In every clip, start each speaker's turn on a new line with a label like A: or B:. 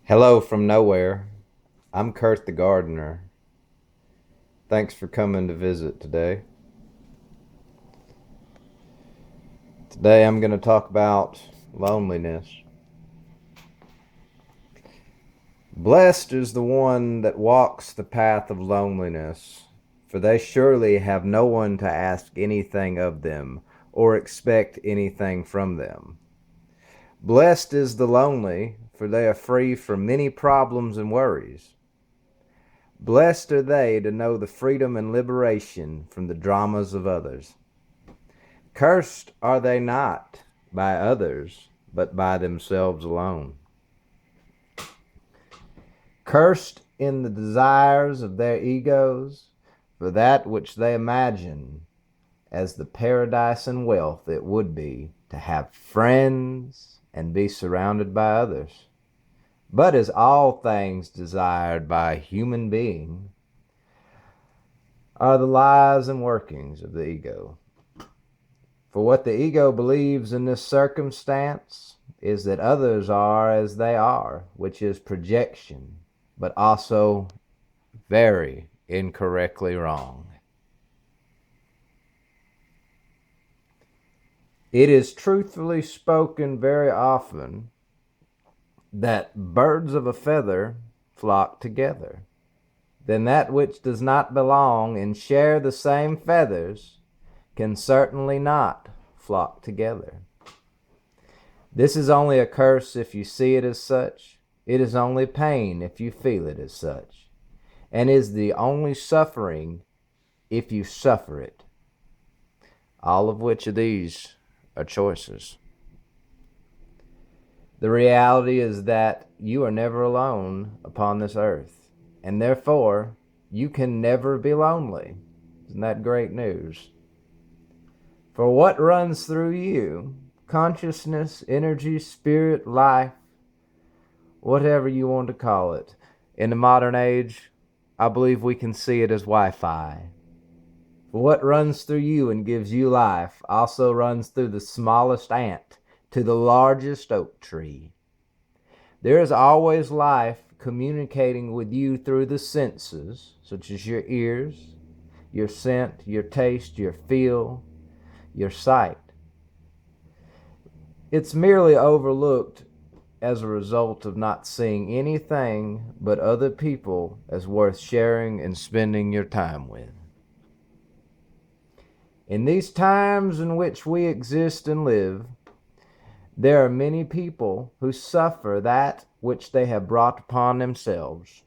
A: Hello from nowhere. I'm Kurt the gardener. Thanks for coming to visit today. Today I'm going to talk about loneliness. Blessed is the one that walks the path of loneliness, for they surely have no one to ask anything of them or expect anything from them. Blessed is the lonely, for they are free from many problems and worries. Blessed are they to know the freedom and liberation from the dramas of others. Cursed are they not by others, but by themselves alone. Cursed in the desires of their egos for that which they imagine as the paradise and wealth it would be to have friends and be surrounded by others. But as all things desired by a human being are the lies and workings of the ego. For what the ego believes in this circumstance is that others are as they are, which is projection, but also very incorrectly wrong. It is truthfully spoken very often that birds of a feather flock together. Then that which does not belong and share the same feathers can certainly not flock together. This is only a curse if you see it as such. It is only pain if you feel it as such, and is the only suffering if you suffer it. All of which of these are choices. The reality is that you are never alone upon this earth, and therefore you can never be lonely. Isn't that great news? For what runs through you, consciousness, energy, spirit, life, whatever you want to call it, in the modern age, I believe we can see it as Wi-Fi. For what runs through you and gives you life also runs through the smallest ant to the largest oak tree. There is always life communicating with you through the senses, such as your ears, your scent, your taste, your feel, your sight. It's merely overlooked as a result of not seeing anything but other people as worth sharing and spending your time with. In these times in which we exist and live, there are many people who suffer that which they have brought upon themselves.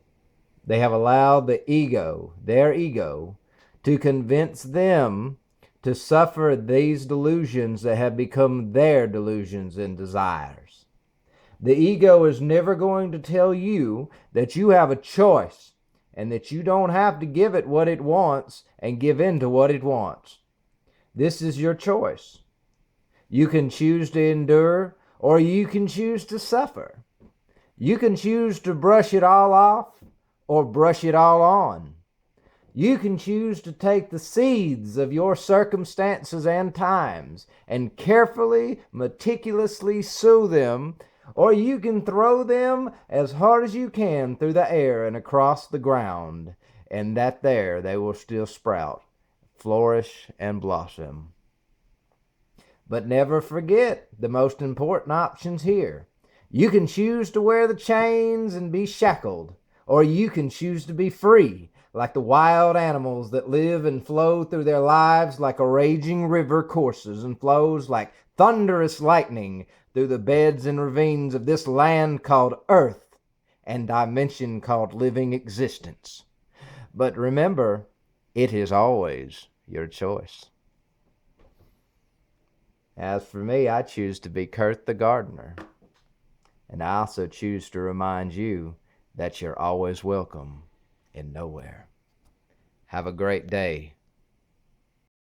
A: They have allowed the ego, their ego, to convince them to suffer these delusions that have become their delusions and desires. The ego is never going to tell you that you have a choice and that you don't have to give it what it wants and give in to what it wants. This is your choice. You can choose to endure or you can choose to suffer. You can choose to brush it all off or brush it all on. You can choose to take the seeds of your circumstances and times and carefully, meticulously sow them, or you can throw them as hard as you can through the air and across the ground, and that there they will still sprout, flourish, and blossom. But never forget the most important options here. You can choose to wear the chains and be shackled, or you can choose to be free, like the wild animals that live and flow through their lives like a raging river courses and flows like thunderous lightning through the beds and ravines of this land called Earth and dimension called living existence. But remember, it is always your choice. As for me, I choose to be Kurt the gardener. And I also choose to remind you that you're always welcome in nowhere. Have a great day.